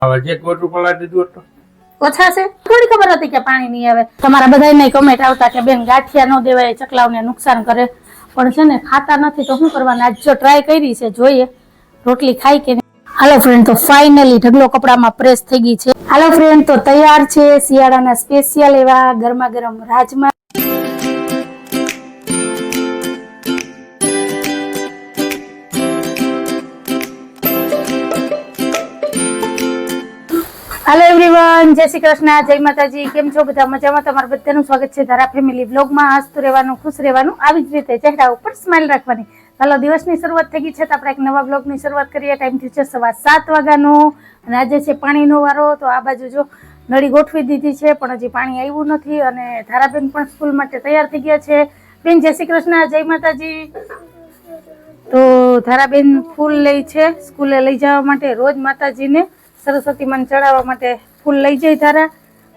હવે જે કોટું પલાળી દીધું હતું ઓછા છે થોડી ખબર હતી કે પાણી નહીં આવે. તમારા બધાને કમેન્ટ આવતા કે બેન ગાંઠિયા ન દેવાય, ચકલાઓને નુકસાન કરે, પણ છે ને ખાતા નથી તો શું કરવાનું. આજ જો ટ્રાય કરી છે, જોઈએ રોટલી ખાઈ કે નહીં. હાલો ફ્રેન્ડ, તો ફાઇનલી ઢગલો કપડામાં પ્રેસ થઈ ગઈ છે. હાલો ફ્રેન્ડ, તો તૈયાર છે શિયાળાના સ્પેશિયલ એવા ગરમા ગરમ રાજમા. हेलो एवरीवन, जय श्री कृष्ण, जय माताजी. केम छो બધા મજામાં? તમારું બધાનું સ્વાગત છે ધારા ફેમિલી વ્લોગમાં. હસતું રહેવાનું, ખુશ રહેવાનું, આવી જ રીતે ચહેરા ઉપર સ્માઈલ રાખવાની. ચાલો, દિવસની શરૂઆત થઈ ગઈ છે તો આપણે એક નવા વ્લોગની શરૂઆત કરીએ. ટાઈમ થયો છે 7:15 વાગ્યાનો અને આજે છે પાણીનો વારો. તો આ બાજુ જો નળી ગોઠવી દીધી છે પણ હજી પાણી આવ્યું નથી અને ધારાબેન પણ સ્કૂલ માટે તૈયાર થઈ ગયા છે. બેન જય શ્રી કૃષ્ણ, જય માતાજી. તો ધારાબેન ફૂલ લઈ છે સ્કૂલે લઈ જવા માટે. રોજ માતાજીને સરસ્વતી માને ચડાવવા માટે ફૂલ લઈ જાય ધારા,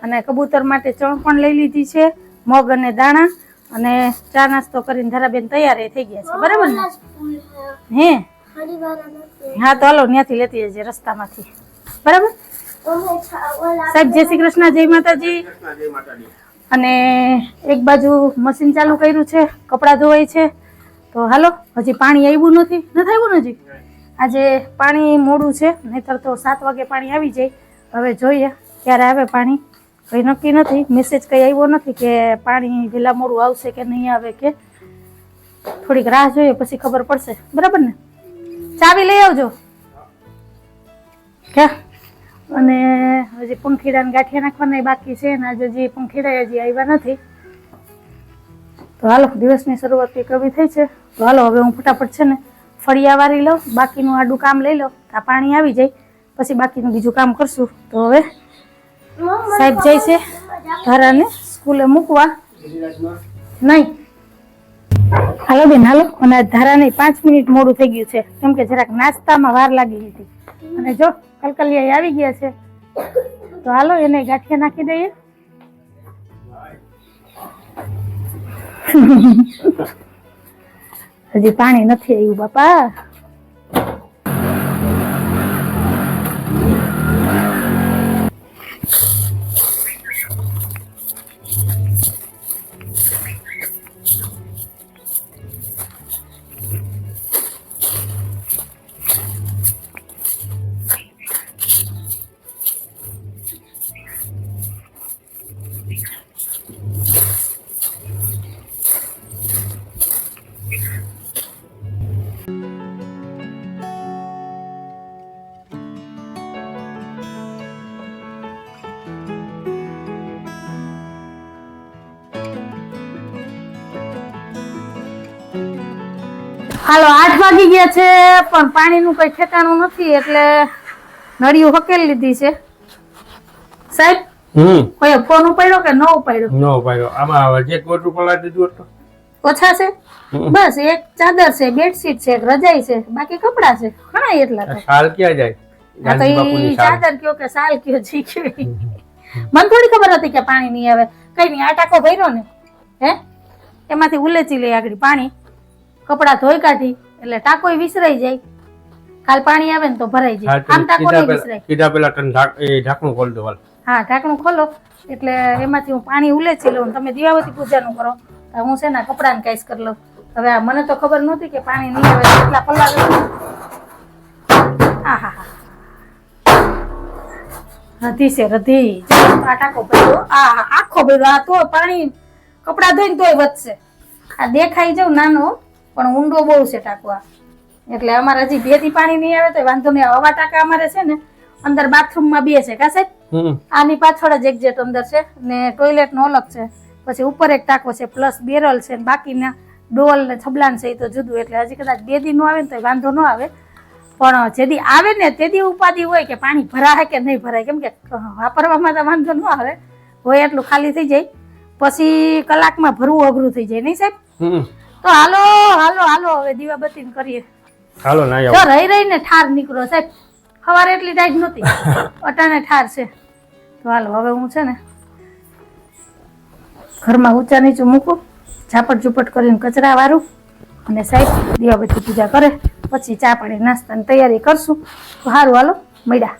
અને કબૂતર માટે ચણ પણ લઈ લીધી છે, મગ અને દાણા, અને ચા નાસ્તો કરીને ધારાબેન તૈયાર થઈ ગયા છે. બરાબર ને? હે હા, તો હાલો ત્યાંથી લેતી જજે રસ્તામાંથી. બરાબર સાહેબ, જય શ્રી કૃષ્ણ, જય માતાજી. અને એક બાજુ મશીન ચાલુ કર્યું છે, કપડાં ધોવાય છે. તો હાલો, હજી પાણી આવ્યું નથી આવ્યું ને હજી. આજે પાણી મોડું છે, નહીતર તો 7 વાગે પાણી આવી જાય. હવે જોઈએ ક્યારે આવે પાણી, કંઈ નક્કી નથી. મેસેજ કંઈ આવ્યો નથી કે પાણી વહેલા મોડું આવશે કે નહીં આવે, કે થોડીક રાહ જોઈએ પછી ખબર પડશે. બરાબર ને? ચાવી લઈ આવજો. ક્યાં? અને હજી પંખીડાને ગાંઠિયા નાખવાના બાકી છે ને આજે હજી પંખીડા હજી આવ્યા નથી. તો હાલો, દિવસની શરૂઆત કંઈક આવી થઈ છે. તો હાલો, હવે હું ફટાફટ છે ને ફળિયા વારી લઉં, બાકીનું આડું કામ લઈ લઉં. આ પાણી આવી જાય પછી બાકીનું બીજું કામ કરશું. તો હવે સાહેબ જાય છે ધારાને સ્કૂલે મૂકવા. નહીં હાલો બેન, હાલો. અને ધારાને 5 મિનિટ મોડું થઈ ગયું છે, કેમ કે જરાક નાસ્તામાં વાર લાગી હતી. અને જો કલકલિયા આવી ગયા છે, તો હાલો એને ગાંઠિયા નાખી દઈએ. હજી પાણી નથી આવ્યું બાપા. હાલો, 8 વાગી ગયા છે પણ પાણીનું કઈ ઠેકાણું નથી, એટલે નળીઓ હકેલી લીધી છે. સાહેબ, કોઈ ફોન ઉપાડ્યો કે ન ઉપાડ્યો? ન ઉપાડ્યો. આમાં જે કોટું પલાળી દીધું હતું ઓછા છે. બસ એક ચાદર છે, બેડશીટ છે, એક રજાઈ છે, બાકી કપડા છે ઘણા. એટલા તો સાલ ક્યાં જાય? આ તો ઈ ચાદર કયો કે સાલ કયો જી કયો. મને થોડી ખબર હતી કે પાણી નહીં આવે. કઈ નહીં, આ ટાંકો ભર્યો ને, હે એમાંથી ઉલેચી લઈ આગળ પાણી, કપડા ધોઈ કાઢી એટલે ટાંકો વિસરાઈ જાય. કાલ પાણી આવે ને તો ભરાઈ જાય. આમ ટાંકો નહીં વિસરાય. કીધા પેલા ઢાંકણું ખોલ દો. હા, ઢાંકણું ખોલો એટલે એમાંથી હું પાણી ઉલેચી લઉં. તમે દીવાબત્તી પૂજાનું કરો, હું છે ને કપડાને કાઈસ કરી લઉં. હવે આ મને તો ખબર નહોતી કે પાણી નહીં આવે એટલા પલાળ. હા હા હા, રધી છે રધી. આ ટાંકો ભર્યો, આ આખો ભર્યો. આ તો પાણી કપડા ધોઈને તોય વધશે. આ દેખાઈ જાવ નાનો પણ ઊંડો બહુ છે ટાંકો આ. એટલે અમારે હજી 2 દી પાણી નહીં આવે તો વાંધો નહીં. હવા ટાંકા અમારે છે ને અંદર બાથરૂમમાં 2 છે. કા સાહેબ? આની પાછળ જ એક્ઝેટ અંદર છે ને ટોયલેટ નો અલગ છે. પછી ઉપર એક ટાંકો છે, પ્લસ બેરલ છે, બાકીના ડોલ ને છબલાન છે એ તો જુદું. એટલે હજી કદાચ 2 દી નો આવે ને તો વાંધો ન આવે, પણ જેદી આવે ને તેદી ઉપાધિ હોય કે પાણી ભરાય કે નહીં ભરાય. કેમ કે વાપરવામાં તો વાંધો ન આવે, હોય એટલું ખાલી થઈ જાય. પછી કલાકમાં ભરવું અઘરું થઈ જાય. નહીં સાહેબ? તો હાલો હાલો હાલો, હવે દીવાબત્તી કરીએ. હાલો ના જો રહીને ઠાર નીકળો સાહેબ. સવારે એટલી ટાઈટ નહોતી, અટાણે ઠાર છે. તો હાલો, હવે હું છે ને ઘરમાં ઊંચા નીચું મૂકું, ઝાપટ ઝૂપટ કરીને કચરા વારું, અને સાહેબ દીવાબત્તી પૂજા કરે પછી ચા પાણી નાસ્તાની તૈયારી કરશું. તો સારું, હાલો મળ્યા.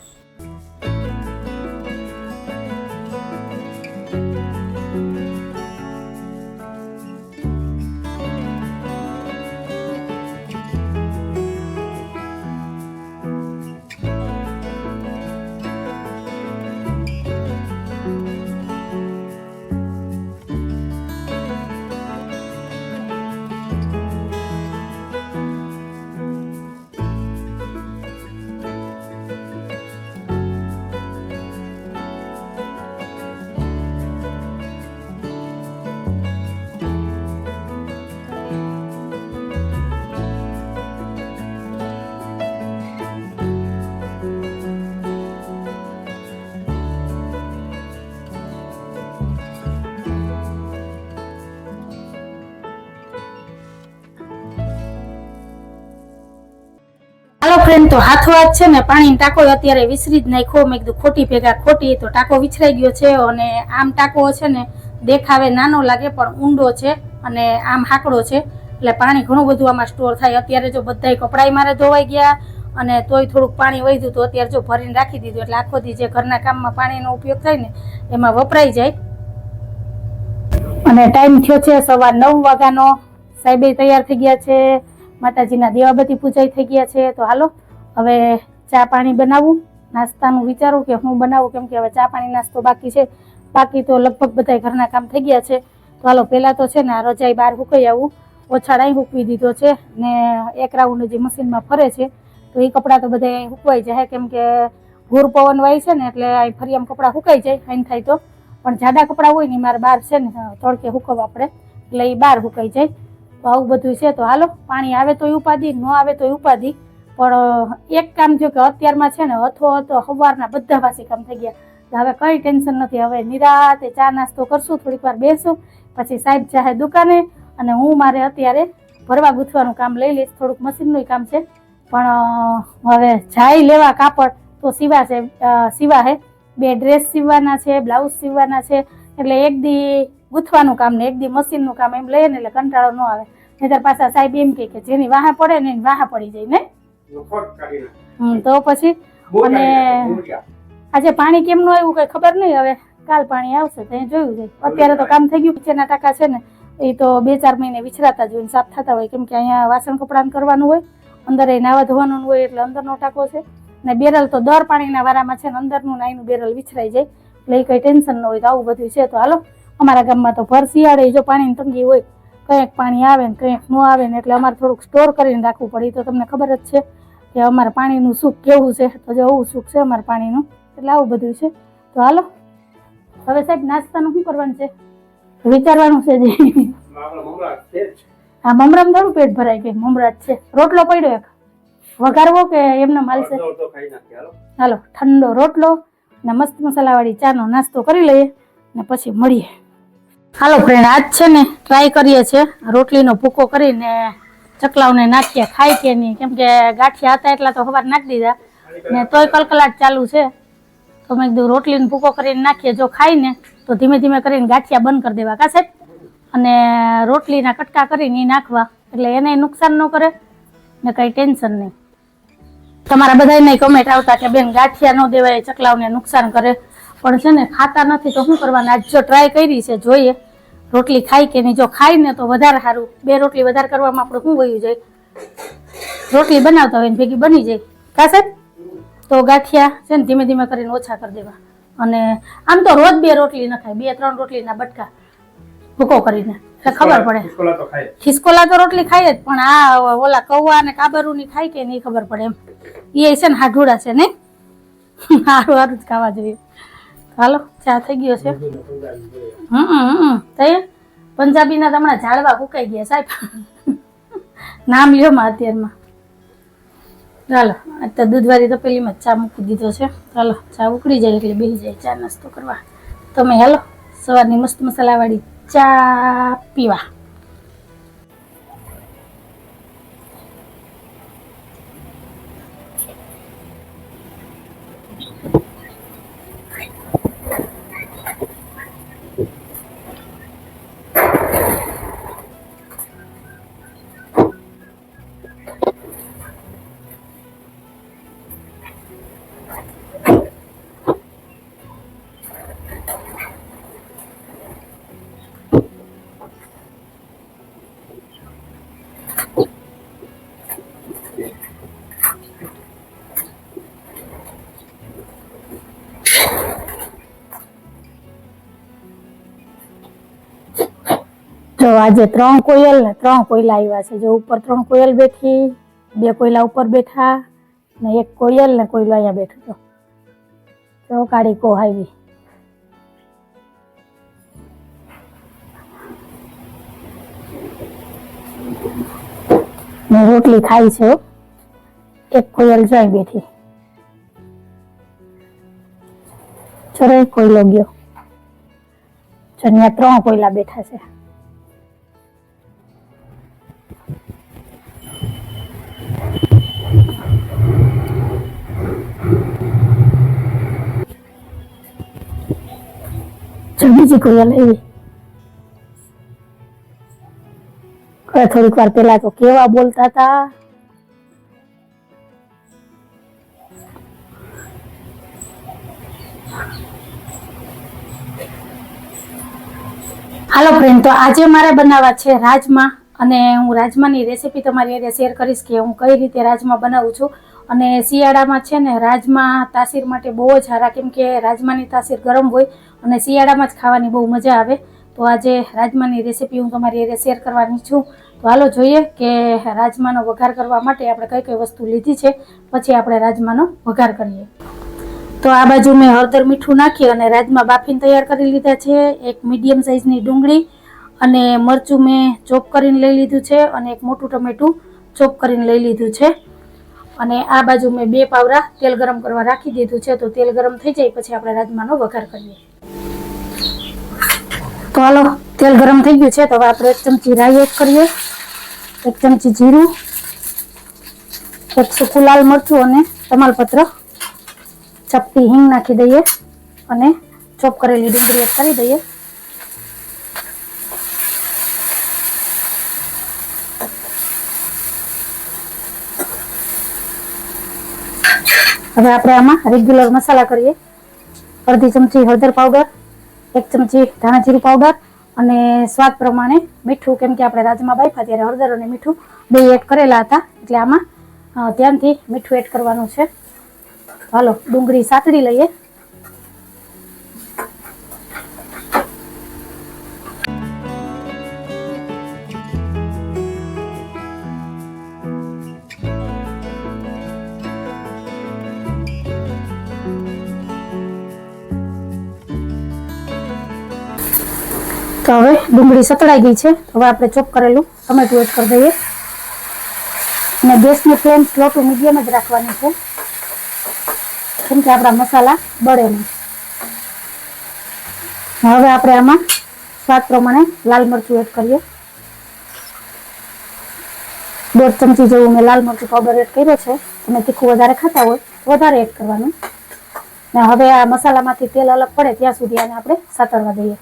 તો હાથો હાથ છે ને પાણીનો ટાંકો અત્યારે વિસરી જ નાખ્યો. મેં કીધું ખોટી ભેગા ખોટી, તો ટાંકો વિસરાઈ ગયો છે. અને આમ ટાંકો છે ને દેખાવે નાનો લાગે પણ ઊંડો છે અને આમ હાકડો છે, એટલે પાણી ઘણું બધું આમાં સ્ટોર થાય. અત્યારે જો બધાય કપડાય મારે ધોવાઈ ગયા અને તોય થોડુંક પાણી વધ્યું, તો અત્યારે જો ભરીને રાખી દીધું, એટલે આખો દી જે ઘરના કામમાં પાણીનો ઉપયોગ થાય ને એમાં વપરાઈ જાય. અને ટાઈમ થયો છે 9:15 વાગ્યાનો. સાહેબે તૈયાર થઈ ગયા છે, માતાજીના દીવાબત્તી પૂજાઈ થઈ ગયા છે. તો હાલો હવે ચા પાણી બનાવું, નાસ્તાનું વિચારું કે હું બનાવું, કેમ કે હવે ચા પાણી નાસ્તો બાકી છે. બાકી તો લગભગ બધા ઘરના કામ થઈ ગયા છે. તો હાલો પહેલાં તો છે ને આ રજાઈ બહાર હુકાઈ આવું. ઓછાડ અહીં હૂકવી દીધો છે ને એક રાઉન્ડ જે મશીનમાં ફરે છે તો એ કપડાં તો બધા અહીં હુકવાઈ જાય, કેમ કે ભૂર પવન વાય છે ને એટલે અહીં ફરી આમ કપડાં હુકાઈ જાય અહીં થાય તો. પણ જાડા કપડાં હોય ને મારે બહાર છે ને તડકે હુકવવા પડે, એટલે એ બહાર હુકાઈ જાય. તો આવું બધું છે. તો હાલો પાણી આવે તો ઉપાધિ, ન આવે તો ઉપાધિ. પણ એક કામ થયું કે અત્યારમાં છે ને હતો સવારના બધા વાસી કામ થઈ ગયા. હવે કઈ ટેન્શન નથી. હવે નિરાતે ચા નાસ્તો કરશું, થોડીક વાર બેસું, પછી સાહેબ ચાહે દુકાને અને હું મારે અત્યારે ભરવા ગૂંથવાનું કામ લઈ લઈશ. થોડુંક મશીનનું કામ છે પણ હવે જાય લેવા કાપડ તો સીવા હે 2 ડ્રેસ સીવવાના છે, બ્લાઉઝ સીવવાના છે, એટલે એક દી ગૂંથવાનું કામ ને એક દી મશીનનું કામ એમ લઈએ ને એટલે કંટાળો ન આવે. નહીતર પાછા સાહેબ એમ કે જેની વાહે પડે ને એની વાહે પડી જાય ને. તો પછી અને આજે પાણી કેમનું આવ્યું કઈ ખબર નહીં. હવે કાલ પાણી આવશે તો જોયું જાય. અત્યારે તો કામ થઈ ગયું. નીચેના ટાંકા છે ને એ તો 2-4 મહિને વિછરાતા જ હોય, સાફ થતા હોય, કેમ કે અહીંયા વાસણ કપડાં કરવાનું હોય, અંદર એ નાવા ધોવાનું હોય, એટલે અંદરનો ટાંકો છે. ને બેરલ તો દર પાણીના વારામાં છે ને અંદરનું નાઈનું બેરલ વિછરાઈ જાય, એટલે એ કઈ ટેન્શન ન હોય. તો આવું બધું છે. તો હાલો અમારા ગામમાં તો ભર શિયાળે જો પાણીની તંગી હોય, કંઈક પાણી આવે ને કંઈક ન આવે ને, એટલે અમારે થોડુંક સ્ટોર કરીને રાખવું પડે. તો તમને ખબર જ છે કે અમારે પાણીનું સુખ કેવું છે. તો જો આવું સુખ છે અમારે પાણીનું, એટલે આવું બધું છે. તો હાલો હવે સાહેબ નાસ્તાનું શું કરવાનું છે વિચારવાનું છે. હા મમરામાં થોડું પેટ ભરાય ગયું, મમરા જ છે. રોટલો પડ્યો એક વઘારવો કે એમને માલશે? હાલો ઠંડો રોટલો ને મસ્ત મસાલાવાળી ચાનો નાસ્તો કરી લઈએ ને પછી મળીએ. હાલો ફ્રેન્ડ, આજ છે ને ટ્રાય કરીએ છે રોટલીનો ભૂકો કરીને ચકલાઓને નાખીએ, ખાય કે નહીં, કેમ કે ગાંઠિયા હતા એટલા તો સવાર નાખી દીધા ને તોય કલકલાટ ચાલુ છે. તો મેં કીધું રોટલીનો ભૂકો કરીને નાખીએ, જો ખાય ને તો ધીમે ધીમે કરીને ગાંઠિયા બંધ કરી દેવા કા સાહેબ, અને રોટલીના કટકા કરીને એ નાખવા, એટલે એને નુકસાન ન કરે ને કંઈ ટેન્શન નહીં. તમારા બધાને કમેન્ટ આવતા કે બેન ગાંઠિયા ન દેવાય, ચકલાઓને નુકસાન કરે, પણ છે ને ખાતા નથી તો શું કરવાનું. આજ જો ટ્રાય કરી છે, જોઈએ રોટલી ખાય કે નહીં. જો ખાય ને તો વધારે સારું. 2 રોટલી વધારે કરવામાં આપણે શું વયું જાય, રોટલી બનાવતા હોય ને ભેગી બની જાય કા સાહેબ. તો ગાંઠિયા છે ને ધીમે ધીમે કરીને ઓછા કરી દેવા. અને આમ તો રોજ 2 રોટલી ન ખાય, 2-3 રોટલીના બટકા ભૂકો કરીને, એટલે ખબર પડે. ખિસકોલા તો રોટલી ખાય જ, પણ આ ઓલા કૌવા અને કાબરુની ખાય કે નહીં ખબર પડે એમ. એ છે ને હાઢુડા છે ને, સારું સારું જ ખાવા જોઈએ. હાલો ચા થઈ ગયો છે. તઈ પંજાબીના તો હમણાં ઝાડવા ફૂકાઈ ગયા સાહેબ, નામ લ્યો માં અત્યારમાં. ચાલો આજ તો દૂધવાળી તપેલીમાં ચા મૂકી દીધો છે. ચાલો ચા ઉકળી જાય એટલે બેસી જાય ચા નાસ્તો કરવા. તમે હાલો સવારની મસ્ત મસાલાવાળી ચા પીવા. જો આજે 3 કોયલ ને 3 કોયલા આવ્યા છે. જો ઉપર 3 કોયલ બેઠી, 2 કોયલા ઉપર બેઠા ને 1 કોયલ ને કોયલો અહીંયા બેઠો. જો કાળી કોહ આવી. ને રોટલી ખાઈ છે. 1 કોયલ જોઈ બેઠી. ચરે કોયલો ગયો. ત્યાં 3 કોયલા બેઠા છે. જો બીજી કોઈ લેવી. થોડીક વાર પેલા તો કેવા બોલતા હતા. હાલો ફ્રેન્ડ, તો આજે મારે બનાવવા છે રાજમા, અને હું રાજમાની રેસીપી તમારી સાથે શેર કરીશ કે હું કઈ રીતે રાજમા બનાવું છું. અને શિયાળામાં છે ને રાજમા તાસીર માટે બહુ જ સારા, કેમ કે રાજમાની તાસીર ગરમ હોય અને શિયાળામાં જ ખાવાની બહુ મજા આવે. તો આજે રાજમાની રેસીપી હું તમારી સાથે શેર કરવાની છું. તો હાલો જોઈએ કે રાજમાનો વઘાર કરવા માટે આપણે કઈ કઈ વસ્તુ લીધી છે, પછી આપણે રાજમાનો વઘાર કરીએ. તો આ બાજુ મેં હળદર મીઠું નાખી અને રાજમા બાફીને તૈયાર કરી લીધા છે. એક મીડિયમ સાઇઝની ડુંગળી અને મરચું મેં ચોપ કરીને લઈ લીધું છે, અને એક મોટું ટમેટું ચોપ કરીને લઈ લીધું છે. અને આ બાજુ મેં 2 પાવરા તેલ ગરમ કરવા રાખી દીધું છે. તો તેલ ગરમ થઈ જાય પછી આપણે રાજમાનો વઘાર કરીએ. તો હાલો, તેલ ગરમ થઈ ગયું છે. તો હવે આપણે 1 ચમચી રાઈ એડ કરીએ, 1 ચમચી જીરું, 1 સૂકું લાલ મરચું અને તમાલપત્ર, ચપટી હિંગ નાખી દઈએ અને ચોપ કરેલી ડુંગળી એડ કરી દઈએ. હવે આપણે આમાં રેગ્યુલર મસાલા કરીએ. અડધી ચમચી હળદર પાવડર, 1 ચમચી ધાણા જીરું પાવડર અને સ્વાદ પ્રમાણે મીઠું, કેમ કે આપણે રાજમા બાફ્યા ત્યારે હળદર અને મીઠું 2 એડ કરેલા હતા, એટલે આમાં ધ્યાનથી મીઠું એડ કરવાનું છે. હાલો, ડુંગળી સાતળી લઈએ. તો હવે ડુંગળી સતળાઈ ગઈ છે. હવે આપણે ચોપ કરેલું ટમેટું એડ કરી દઈએ અને ગેસની ફ્લેમ સ્લો ટુ મીડિયમ જ રાખવાની છે, કેમ કે આપણા મસાલા બળે નહીં. હવે આપણે આમાં સ્વાદ પ્રમાણે લાલ મરચું એડ કરીએ. 1.5 ચમચી જેવું મેં લાલ મરચું પાવડર એડ કર્યો છે. તમે તીખું વધારે ખાતા હોય તો વધારે એડ કરવાનું. ને હવે આ મસાલામાંથી તેલ અલગ પડે ત્યાં સુધી આને આપણે સાતળવા દઈએ.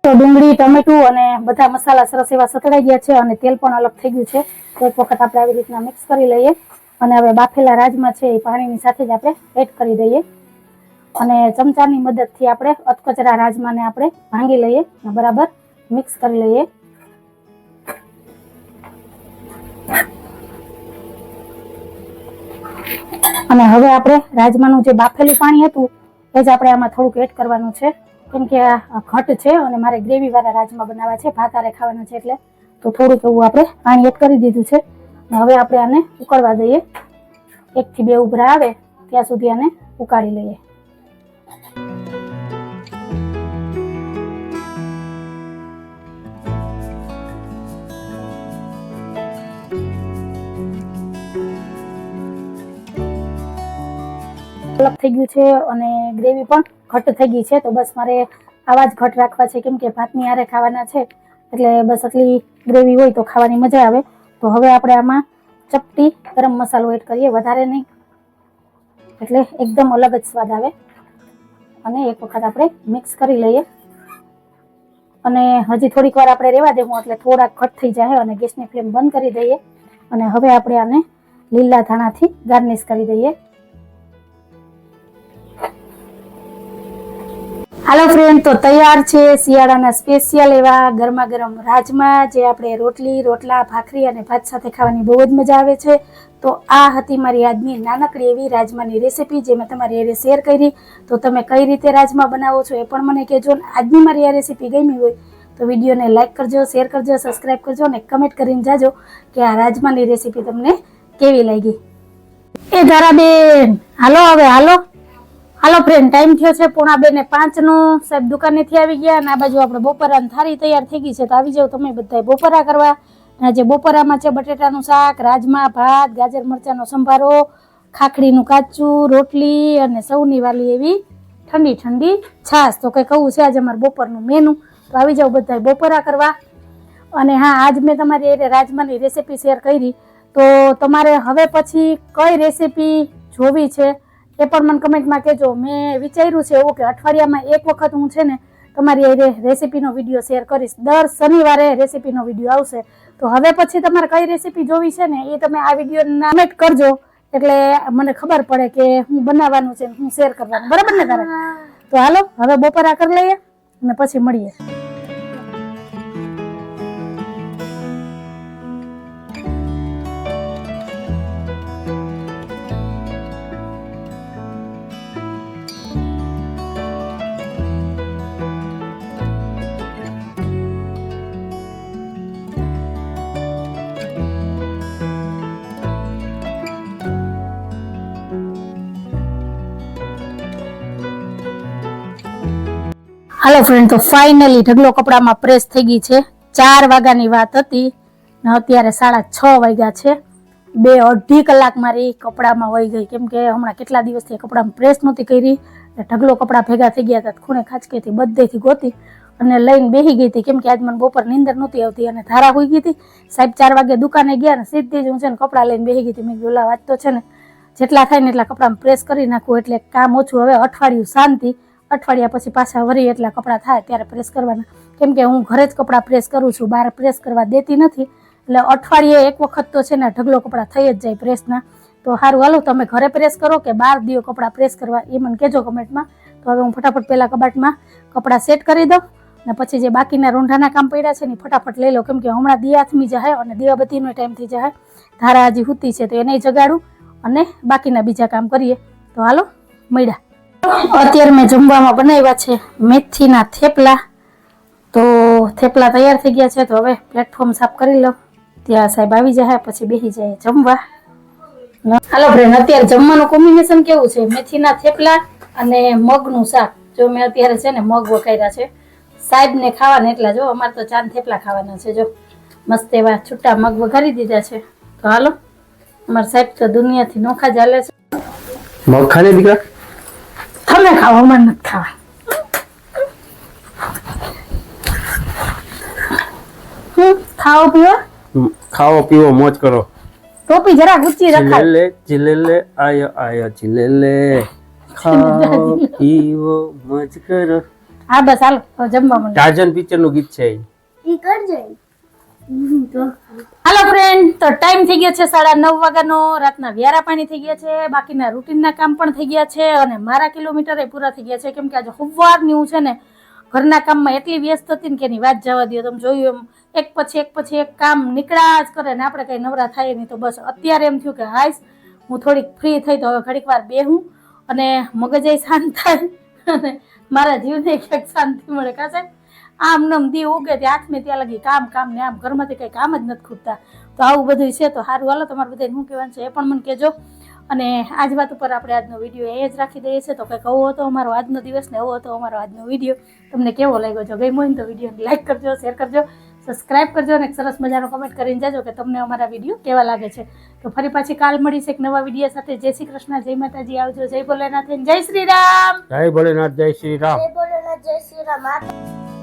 તો ડુંગળી, ટમેટું અને બધા મસાલા સરસ એવા સતળાઈ ગયા છે અને તેલ પણ અલગ થઈ ગયું છે. તો એક વખત આપણે આવી રીતના મિક્સ કરી લઈએ અને હવે બાફેલા રાજમા છે એ પાણીની સાથે જ આપણે એડ કરી દઈએ અને ચમચાની મદદથી આપણે અધકચરા રાજમાને આપણે ભાંગી લઈએ અને બરાબર મિક્સ કરી લઈએ. અને હવે આપણે રાજમાનું જે બાફેલું પાણી હતું એ જ આપણે આમાં થોડુંક એડ કરવાનું છે, કેમ કે આ ઘટ છે અને મારે ગ્રેવી વાળા રાજમા બનાવવા છે, ભાત હારે ખાવાના છે, એટલે તો થોડુંક એવું આપણે પાણી એડ કરી દીધું છે. હવે આપણે આને ઉકળવા દઈએ. 1 થી 2 ઉભરા આવે ત્યાં સુધી આને ઉકાળી લઈએ. અલગ થઈ ગયું છે અને ગ્રેવી પણ ઘટ થઈ ગઈ છે. તો બસ મારે આવા જ ઘટ રાખવા છે, કેમ કે ભાતની હારે ખાવાના છે, એટલે બસ આટલી ગ્રેવી હોય તો ખાવાની મજા આવે. તો હવે આપણે આમાં ચપટી ગરમ મસાલો એડ કરીએ, વધારે નહીં, એટલે એકદમ અલગ જ સ્વાદ આવે. અને એક વખત આપણે મિક્સ કરી લઈએ અને હજી થોડીક વાર આપણે રહેવા દેવું, એટલે થોડાક ઘટ થઈ જાય અને ગેસની ફ્લેમ બંધ કરી દઈએ. અને હવે આપણે આને લીલા ધાણાથી ગાર્નિશ કરી દઈએ. હાલો ફ્રેન્ડ, તો તૈયાર છે શિયાળાના સ્પેશિયલ એવા ગરમા ગરમ રાજમા, જે આપણે રોટલી, રોટલા, ભાખરી અને ભાત સાથે ખાવાની બહુ જ મજા આવે છે. તો આ હતી મારી આજની નાનકડી એવી રાજમાની રેસીપી, જે મેં તમારી હારે શેર કરી. તો તમે કઈ રીતે રાજમા બનાવો છો એ પણ મને કહેજો. આજની મારી આ રેસીપી ગમી હોય તો વિડીયોને લાઇક કરજો, શેર કરજો, સબસ્ક્રાઈબ કરજો અને કમેન્ટ કરીને જાજો કે આ રાજમાની રેસીપી તમને કેવી લાગી. એ ધારાબેન, હાલો હવે હાલો. હાલો ફ્રેન્ડ, ટાઈમ થયો છે 4:45 નો. સાહેબ દુકાનેથી આવી ગયા અને આ બાજુ આપણે બપોરાની થાળી તૈયાર થઈ ગઈ છે. તો આવી જાવ તમે બધા બપોરા કરવા. આજે બપોરામાં છે બટેટાનું શાક, રાજમા, ભાત, ગાજર મરચાંનો સંભારો, ખાખડીનું કાચું, રોટલી અને સૌની વાલી એવી ઠંડી ઠંડી છાશ. તો કંઈ કહું છે આજે અમારું બપોરનું મેનુ. તો આવી જાવ બધા બપોરા કરવા. અને હા, આજ મેં તમારી રાજમાની રેસીપી શેર કરી. તો તમારે હવે પછી કઈ રેસીપી જોવી છે એ પણ મને કમેન્ટમાં કહેજો. મેં વિચાર્યું છે એવું કે અઠવાડિયામાં એક વખત હું છે ને તમારી એ રેસીપીનો વિડીયો શેર કરીશ. દર શનિવારે રેસીપીનો વિડીયો આવશે. તો હવે પછી તમારે કઈ રેસીપી જોવી છે ને એ તમે આ વિડીયોના કમેન્ટ કરજો, એટલે મને ખબર પડે કે હું બનાવવાનું છે, હું શેર કરવાનું. બરાબર ને તારે? તો હાલો હવે બપોરા કરી લઈએ અને પછી મળીએ. હાલો ફ્રેન્ડ, તો ફાઇનલી ઢગલો કપડામાં પ્રેસ થઈ ગઈ છે. 4 વાગ્યાની વાત હતી ને અત્યારે 6:30 વાગ્યા છે. 2-2.5 કલાક મારી કપડામાં વહી ગઈ, કેમ કે હમણાં કેટલા દિવસથી કપડામાં પ્રેસ નહોતી કરી. ઢગલો કપડા ભેગા થઈ ગયા હતા, ખૂણે ખાંચકેથી બધેથી ગોતી અને લઈને બેસી ગઈ હતી, કેમ કે આજ મને બપોર નીંદર નહોતી આવતી અને ધારા હોઈ ગઈ હતી. સાહેબ 4 વાગે દુકાને ગયા ને સીધી જ હું છે ને કપડાં લઈને બેસી ગઈ હતી. મેં કીધું વાત તો છે ને જેટલા થાય ને એટલા કપડામાં પ્રેસ કરી નાખું, એટલે કામ ઓછું. હવે અઠવાડિયું શાંતિ, અઠવાડિયા પછી પાછા વરી એટલા કપડાં થાય ત્યારે પ્રેસ કરવાના, કેમ કે હું ઘરે જ કપડાં પ્રેસ કરું છું, બહાર પ્રેસ કરવા દેતી નથી. એટલે અઠવાડિયે એક વખત તો છે ને ઢગલો કપડાં થઈ જ જાય પ્રેસના. તો સારું, હાલો તમે ઘરે પ્રેસ કરો કે બહાર દિયો કપડાં પ્રેસ કરવા એ મને કહેજો કમેન્ટમાં. તો હવે હું ફટાફટ પહેલાં કબાટમાં કપડાં સેટ કરી દઉં ને પછી જે બાકીના રોંઢાના કામ પડ્યા છે ને ફટાફટ લઈ લઉં, કેમ કે હમણાં દિયા થમી જાય અને દીવાબત્તીનો ટાઈમ થઈ જાય. ધારા હજી હુતી છે તો એને જગાડું અને બાકીના બીજા કામ કરીએ. તો હાલો મળ્યા. અત્યારે મેં જમવામાં બનાવ્યા છે મેથીના થેપલા. તો થેપલા તૈયાર થઈ ગયા છે, તો હવે પ્લેટફોર્મ સાફ કરી લઉં. ત્યાં સાહેબ આવી જાય પછી બેસી જાય જમવા. હાલો ફ્રેન્ડ, અત્યારે જમવાનું કોમ્બિનેશન કેવું છે? મેથીના થેપલા અને મગનું શાક. જો મેં અત્યારે છે ને મગ વઘાર્યા છે, સાહેબને ખાવાના એટલા. જો અમારે તો 4 થેપલા ખાવાના છે. જો મસ્ત એવા છૂટા મગ વઘારી દીધા છે. તો હાલો, અમારા સાહેબ તો દુનિયાથી નોખા જ હાલે છે. મગ ખાને દીકરા, તમે ખાઓ, અમારે નથી ખાવા. ખાઓ પીવો મોજ કરો. ટોપી જરા ઊંચી રખાય. જીલેલે આયો જીલેલે, ખાઓ પીવો મોજ કરો. હા બસ હાલો હવે જમવા માંડો. ટાર્ઝન પિક્ચર નું ગીત છે ઈ કરજે. હાલો ફ્રેન્ડ, તો ટાઈમ થઈ ગયો છે 9:30 વાગ્યાનો. રાતના વ્યારા પાણી થઈ ગયા છે, બાકીના રૂટીનના કામ પણ થઈ ગયા છે અને મારા કિલોમીટર પૂરા થઈ ગયા છે, કેમ કે આજે સવારની હું છે ને ઘરના કામમાં એટલી વ્યસ્ત હતી ને કે એની વાત જવા દો. તમે જોયું એમ એક પછી એક કામ નીકળ્યા જ કરે ને આપણે કઈ નવરા થાય નહીં. તો બસ અત્યારે એમ થયું કે હાઈસ હું થોડીક ફ્રી થઈ તો હવે ઘડીક વાર બેહું અને મગજ શાંત થાય અને મારા જીવને ક્યાંક શાંતિ મળે. કા સાહેબ આમ નમ દી ઉગે ત્યાં હાથમાં ત્યાં લગી કામ ને આમ ઘરમાંથી કઈ કામ જ નથી ખૂટતા. તો આવું બધું છે. તો સારું, હાલો તમારે બધાને શું કહેવાનું છે એ પણ મને કહેજો. અને આજ વાત ઉપર આપણે આજનો વિડીયો એ જ રાખી દઈએ છીએ. તો કંઈક આવો હતો અમારો આજનો દિવસ ને એવો હતો અમારો આજનો વિડીયો. તમને કેવો લાગ્યો? જો ગમ્યો હોય ને તો વિડીયોને લાઈક કરજો, શેર કરજો, સબસ્ક્રાઇબ કરજો અને એક સરસ મજાનો કમેન્ટ કરીને જાજો કે તમને અમારા વિડીયો કેવા લાગે છે. તો ફરી પાછી કાલ મળીશ એક નવા વિડીયો સાથે. જય શ્રી કૃષ્ણ, જય માતાજી, આવજો. જય ભોલેનાથ, જય શ્રી રામ. જય ભોલેનાથ, જય શ્રી રામ. જય ભોલેનાથ, જય શ્રી રામ.